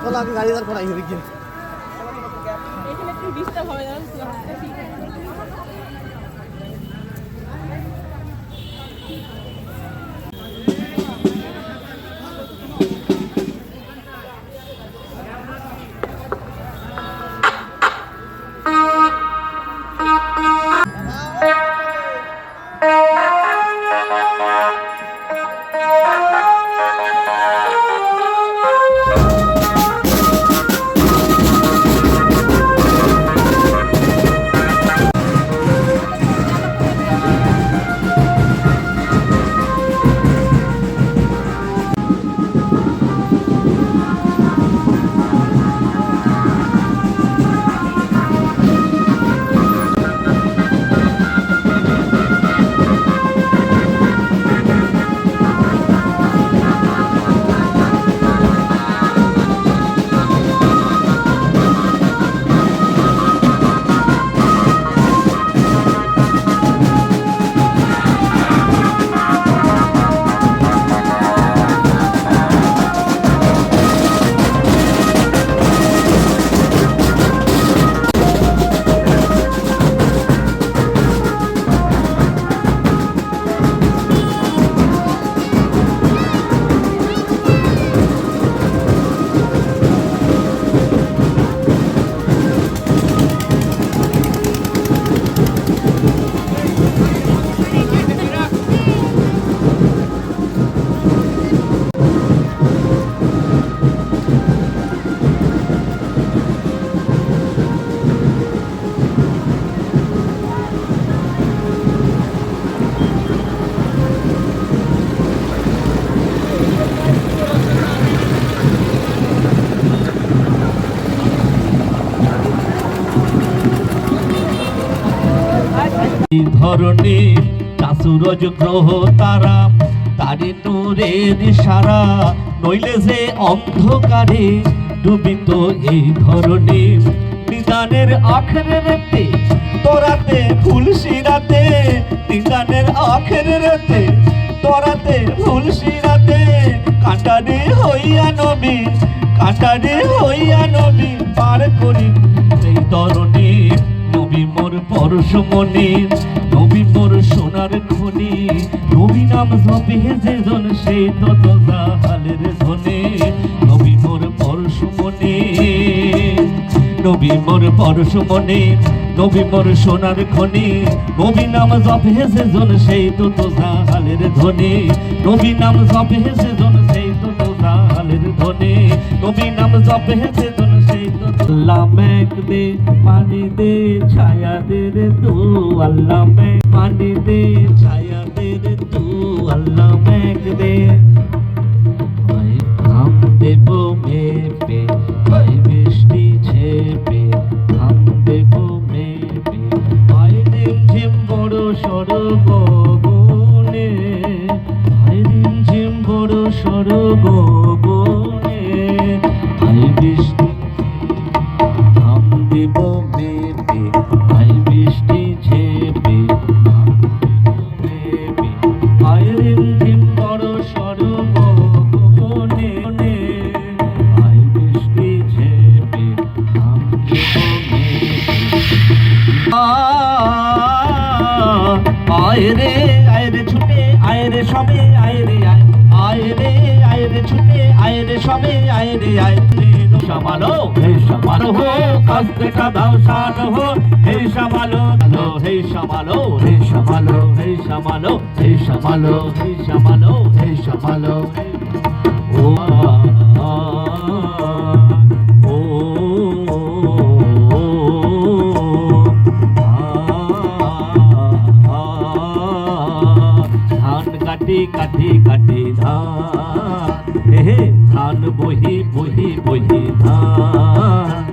চলো আমি গাড়ি দাঁড় করাই কিন্তু এখানে একটু ডিস্টার্ব হবে না ঠিক আছে ধরণী চাসুরজ গ্রহ তারা তারি নূরের সারা নইলে যে অন্ধকারে ডুবিত এই ধরণী নিদানের আখেরের রাতে তোরাতে ফুলশিরাতে নিদানের আখেরের রাতে তোরাতে ফুলশিরাতে কাঁটারে হইয়া নবী কাঁটারে হইয়া নবী পার করি এই ধরণী নবী মোর পরশমণি নবী মোর সোনার খনি নবী নাম জপে যেজন সেই তত জাহালের ধনে নবী মোর পরশমণি নবী মোর পরশমণি নবী মোর সোনার খনি নবী নাম জপে যেজন সেই তত জাহালের ধনে নবী নাম জপে যেজন সেই তত জাহালের ধনে নবী নাম জপে যেজন সেই তত আল্লাহ মেঘ দে পানি দে ছায়া দে রে তু আল্লাহ মেঘ পানি দে ছায়া দে রে তু আল্লাহ মেঘ দে ধাম দেব মেপে ভাই বৃষ্টি ছেপে ধাম দেব মেপে ভাই ঝিম বড় সর গগনে ভাই ঝিম বড় সর গগনে ভাই বৃষ্টি দেব মেপে ভাই বৃষ্টি ছেপে ভাই ঝিম বড় সর গগনে ভাই বৃষ্টি ছেপে আয় রে ছুটে আয় রে সবে আয় রে আয় রে ছুটে আয় রে সবে আয় রে সামালো হে সামালো হো কাস্তে কা দাও শান হো হে সামালো হে সামালো হে সামালো হে সামালো হে সামালো হে সামালো হে সামালো ও ধান কাটি কাটি কাটি ধান হে ধান বহি বহি বহি ধান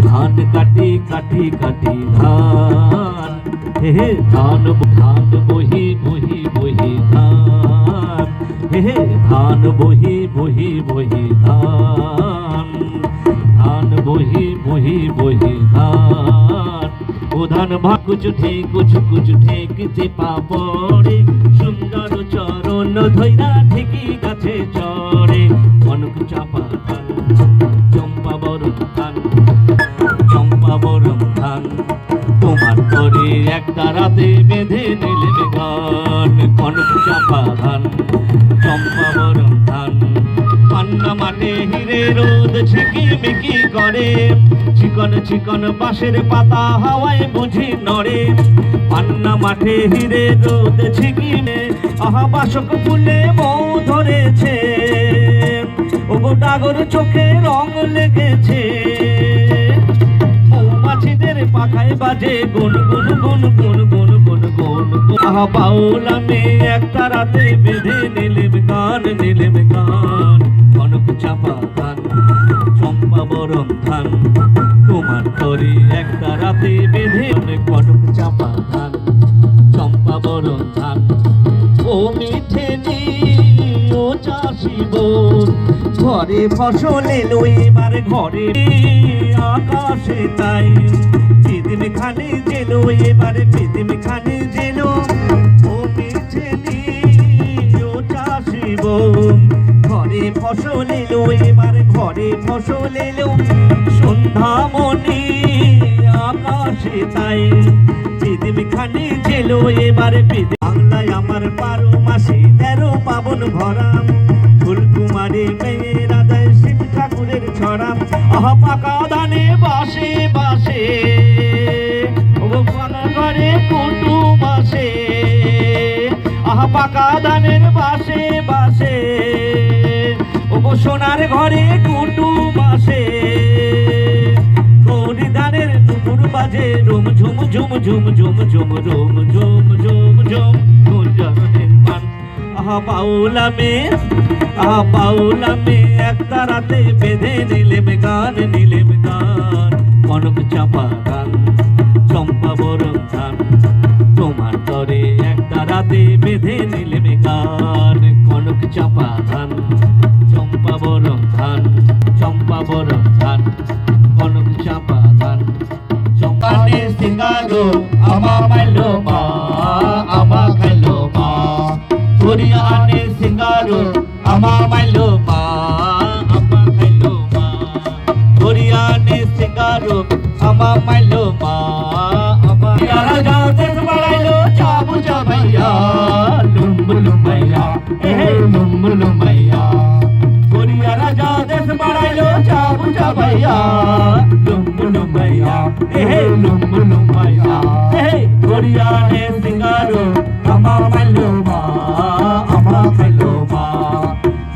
ধান কাটি কাটি কাটি ধান হে ধান ধান বহি বহি বহি ধান হে ধান বহি বহি বহি ধান ধান বহি বহি বহি ধান ও ধান ভা কুছ ঠেক চেপা পড়ে সুন্দর চরণ ধৈরা ঠেকি গাছে চড়ে অনেক চাপা হিরে রোদ ঝিকিমিকি করে, চিকন চিকন বাঁশের পাতা হাওয়ায় বুঝি নড়ে। পান্না মাঠে হিরে রোদ ঝিকিমে, আহা বাসক ফুলে মৌ ধরেছে, ওগো ডাগর চোখে রং লেগেছে। মৌমাছিদের পাখায় বাজে গুন গুন গুন গুন গুন গুন গুন গুন। আহা বাউল আমি একটা রাতে বেঁধে নিলেম গান, নিলেম গান। কনক চাপা ধান, চম্পা বরণ ধান, তোমার তরে একটা রাতে বেঁধে। কনক চাপা ধান, চম্পা বরণ ধান। ও মিঠে নি ও চাষি বোন, ঘরে ফসল এলো এবার ঘরে, আকাশে তাই পৃথিবী খানে জেলো, এবার পৃথিবী খানে জেলো। ও মিঠে নি ও চাষি বোন, ঘরে ফসল এলো এবার ঘরে ফসল এলো। সন্ধ্যামণি আকাশে তাই পৃথিবী খানে জেলো, এবার পৃথিবী। বাংলায় আমার 12 মাসে 13 পাবন ভরা, ফুলকুমারী মেয়েরা দেয় শিব ঠাকুরের ছড়া। আহা পাকা ধানে বাসে বাসে, ও পাকা ঘরে কুটুম আসে। আহা পাকা ধানের বাসে বাসে, ও সোনার ঘরে কুটুম আসে। গৌরী ধানের দুপুর বাজে, রুম ঝুম ঝুম ঝুম ঝুম ঝুম রুম ঝুম ঝুম ঝুম গুঞ্জনের পান। আহা বাউলা মে, আহা বাউলা মে একটা রাতে বেঁধে নিলেম গান, নিলেম গান। কনক চাপা ধান, চম্পা বরণ ধান, তোমার তরে একটা রাতে বেঁধে নিলেম গান। কনক চাপা ধান, চম্পা বরণ ধান, চম্পা বরণ ধান, কনক চাপা ধান। চম্পানে সিঙ্গারো আমা মাইলো মা, আমা খাইলো মা। হরিয়ানে সিঙ্গারো আমা মাইলো মা, আমা খাইলো মা। হরিয়ানে সিঙ্গারো আমা মাইলো মা, আমা। রাজা দেশ বাড়াইলো চাবু চাবাইয়া, লুম্বু লুম্বাইয়া এহে লুম্বু লুম্বাইয়া। হরিয়া রাজা দেশ বাড়াইলো চাবু চাবাইয়া, লুম্বু লুম্বাইয়া এহে লুম্বু লুম্বাইয়া। এহে হরিয়ানে সিঙ্গারো আমা মাইলো মা, আমা খাইলো মা।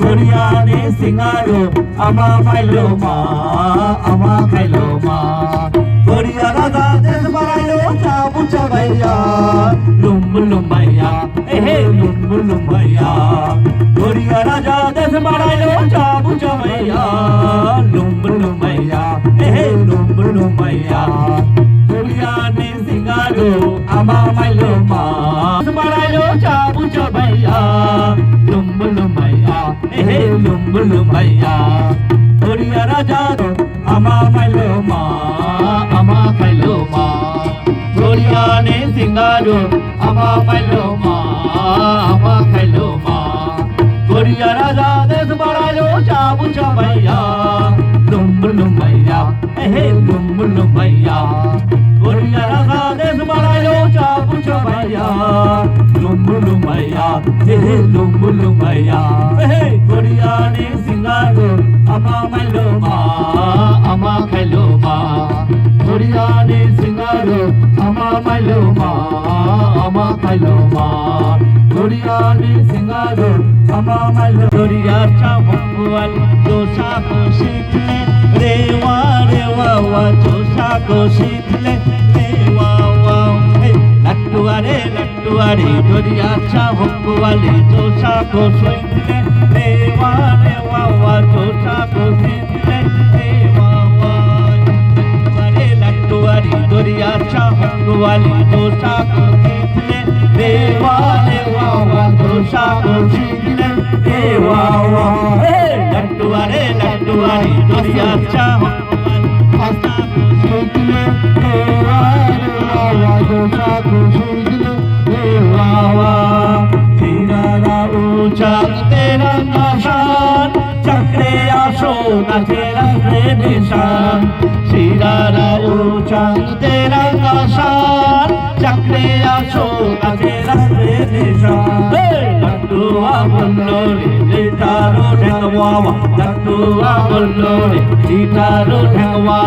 হরিয়ানে সিঙ্গারো আমা মাইলো মা, আমা খাইলো মা। হরিয়া রাজা দেশ বাড়াইলো চাবু চাবাইয়া, লুম্বু লুম্বাইয়া এহে লুম্বু লুম্বাইয়া। হরিয়া রাজা দেশ বাড়াইলো চাবু চাবাইয়া, লুম্বু লুম্বাইয়া এহে লুম্বু লুম্বাইয়া। হরিয়ানে সিঙ্গারো আমা মাইলো মা, বাড়াইলো চাবু চাবাইয়া, লুম্বু লুম্বাইয়া এহে লুম্বু লুম্বাইয়া। হরিয়া রাজা আমা মাইলো মা, আমা খাইলো মা। হরিয়ানে সিঙ্গারো আমা মাইলো মা, আমা খাইলো মা। হরিয়া রাজা দেশ বাড়াইলো চাবু চাবাইয়া, লুম্বু লুম্বাইয়া এহে লুম্বু লুম্বাইয়া। হরিয়া রাজা দেশ বাড়াইলো চাবু চাবাইয়া, লুম্বু লুম্বাইয়া এহে লুম্বু লুম্বাইয়া। এহে হরিয়ানে সিঙ্গারো আমা মাইলো মা, আমা খাইলো মা। হরিয়ানে সিঙ্গারো আমা মাইলো মা, আমা খাইলো মা। হরিয়ানে সিঙ্গারো আমা মাইলো। হরিয়া চাবুয়াল দোসা কো শিখলে রে ওয়া রে ওয়া ওয়া। দোসা কো শিখলে রে ওয়া ওয়া। লট্টুয়ারে লট্টুয়ারে হরিয়া চাবুয়ালে দোসা কো শিখলে রে ওয়া ওয়া। দোসা কো শিখলে রে ওয়া ওয়া। लट्टुआरी दुरिया चाबुआली दोसा को सीखले रे वाह दोसा को सीखले रे वाह। लट्टुआरे लट्टुआरी दुरिया चाबुआली दोसा को सीखले रे वाह दोसा को सीखले रे वाह। तेरा ऊंचा तेरा निशान चक्रे आशो न तेरा निशान। सिरारा ऊंचा तेरा निशान चक्रे आशो न तेरा निशान। लट्टू বললো রে তারো ঢেঙ্গা লাট্টুয়া বললো রে তারো ঢেঙ্গা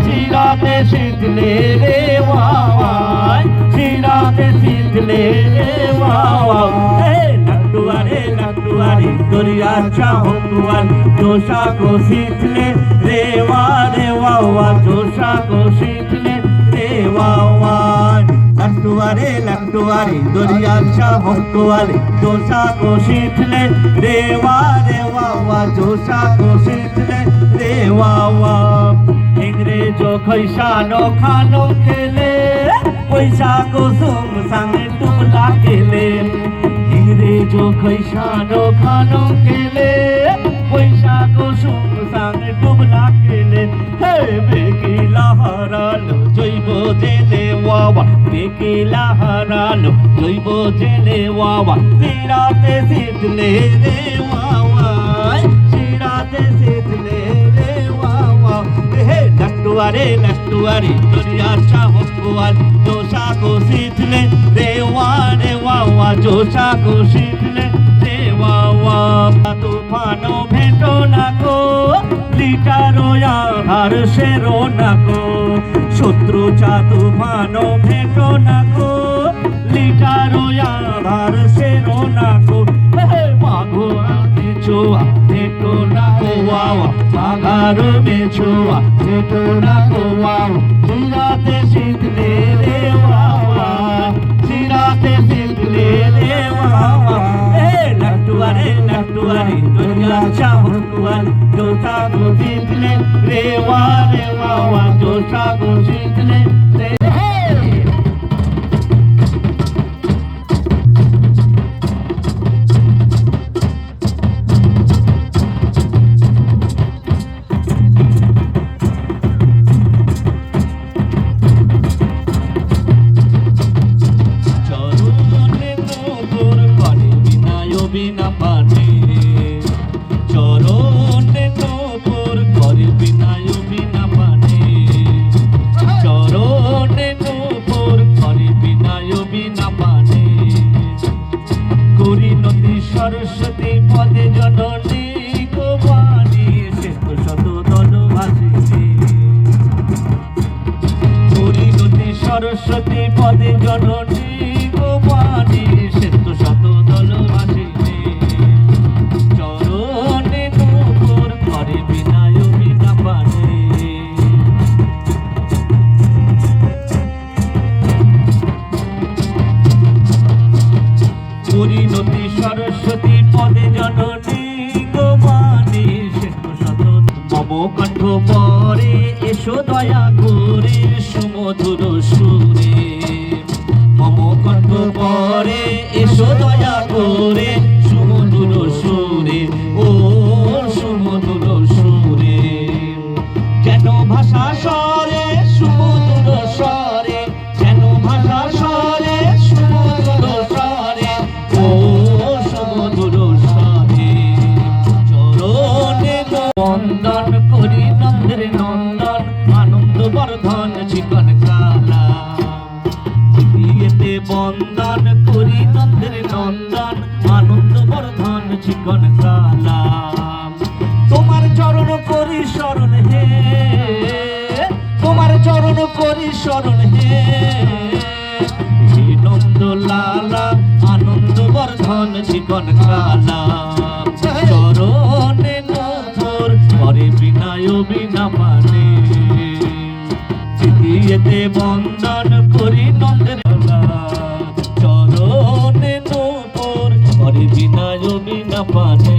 সিরাতে শীতলে রে বাবা সিরাতে শীতলে রে বাবা লাট্টুয়া রে দরিয়া চাহুয়ান जोशा को शीतले रे वावा जोशा को शीतले रे वावा लट्टुआ रे दरिया चाहुआले जोशा को शीतले रे वावा जोशा को शीतले रे वावा इंग्रेजो खैसानो खानो खेले पैसा को सुम संग टुला खेले इंग्रेजो खैसानो खानो खेले पैसा को सुम संग टुला खेले हे बेकिला हारालो जैब जेले वावा बेकिला हारालो जैब जेले वावा सिराते शीतले रे वावा सिराते शीतले रे वावा हे लट्टुआ रे दरिया चाहुआल जोशा को शीतले रे वावा जोशा को शीतले रे वावा तूफानो भेटो ना को लिटारो यार शेरो ना को शत्रुचा तूफानो भेटो ना को लिटारो यार शेरो ना को मागो आते चोआ भेटो ना को वावा मागारो में चोआ भेटो ना को वावा सिराते शीतले रे वावा सिराते शीतले रे वावा लट्टुआ रे दुनिया चाहुआल जोशा को शीतले रे वावा जोशा को शीतले रे বিনা পানে চরণে নূপুর করে বিনায় বিনা পানে চরণে নূপুর করে বিনায় বিনা পানে করি নদী সরস্বতী পদে জননী গোবানী শ্বেত শত দল ভাসিছে করি নদী সরস্বতী পদে জননী গোবানী শ্বেত শত দল ভাসিছে পরিণতি সরস্বতী পদে জননী গোবানী শ্বেত শত মম কণ্ঠ পরে এসো দয়া করে সুমধুর সুরে মম কণ্ঠ পরে এসো দয়া করে সুমধুর সুরে ও সুমধুর সুরে যেন ভাষা স্বরে সুমধুর স্বরে যেন ভাষা স্বরে সুমধুর স্বরে ও সুমধুর স্বরে চরণে বন্দন করি নন্দের নন্দন আনন্দ বর্ধন চিকন কালা বিয়েতে বন্দন করি নন্দের নন্দন আনন্দ বর্ধন চিকন কালা তোমার চরণ করি শরণ হে তোমার চরণ করি শরণ হে নন্দ লালা আনন্দ বর্ধন চিকন কালা চরণে নূপুর করে বিনায় বিনা পানে চিঠিয়েতে বন্দন করি নন্দের চরণে নূপুর করে বিনায় বিনা পানে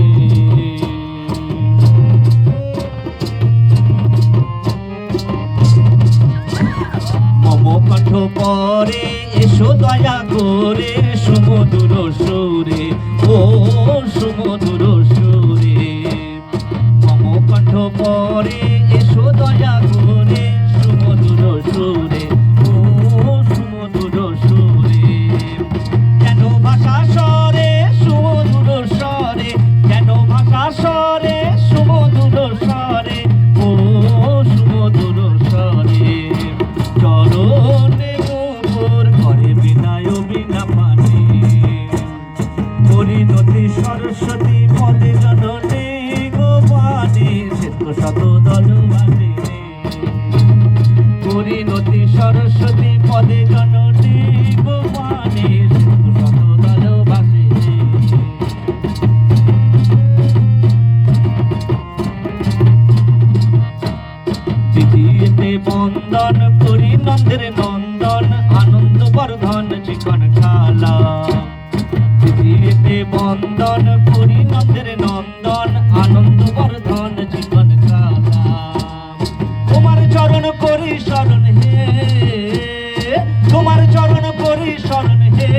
মম কণ্ঠ পরে এসো দয়া করে সুমধুর সুরে ও সুমধুর সুরে মম কণ্ঠ পরে এসো দয়া করে সুমধুর সুরে ও সুমধুর সুরে যেন ভাষা স্বরে সুমধুর স্বরে যেন ভাষা স্বরে সুমধুর স্বরে ও সুমধুর স্বরে চরণে নূপুর করে বিনায় বিনা পানে পরিণতি শত দলবাসী রে। পরিণতি সরস্বতী পদে জননী গোপানে শত দলবাসী রে। তৃতীয়তে বন্দন করি নন্দের নন্দন আনন্দ বর্ধন চিকন খালা। তৃতীয়তে বন্দন করি নন্দের নন্দন আনন্দ বর্ধন চিকন খালা। তোমার চরণ করি শরণ হে, তোমার চরণ করি শরণ হে।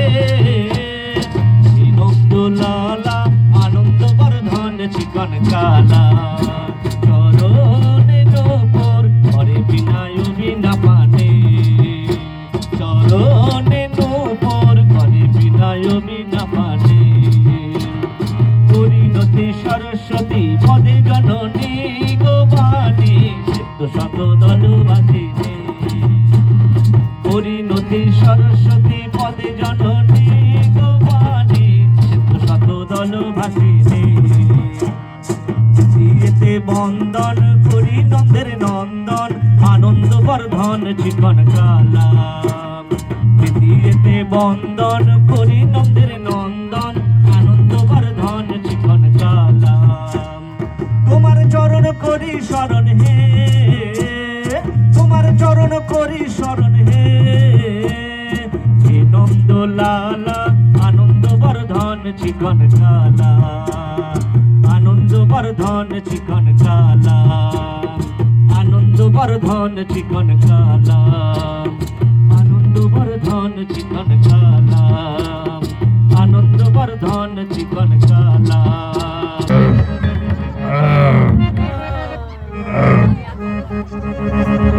নন্দ লালা আনন্দ বর্ধন চিকন কালা। চরণে নূপুর হরে বিনায় বিনা পানে। চরণে নূপুর হরে বিনায় বিনা পানে। পরিণতি সরস্বতী পদে জননী গোপানে শত দলবাসী রে। পরিণতি সরস্বতী পদে জননী গোপানে শত দলবাসী রে। তৃতীয়তে বন্দন করি নন্দের নন্দন আনন্দ বর্ধন চিকন কালা। তৃতীয়তে বন্দন করি নন্দের নন্দন আনন্দ বর্ধন চিকন কালা। তোমার চরণ করি শরণ হে, তোমার চরণ করি শরণ হে। হে নন্দ লালা আনন্দ বর্ধন চিকন কালা। আনন্দ বর্ধন চিকন কালা। আনন্দ বর্ধন চিকন কালা। আনন্দ বর্ধন চিকন কালা। আনন্দ বর্ধন চিকন কালা। Ah.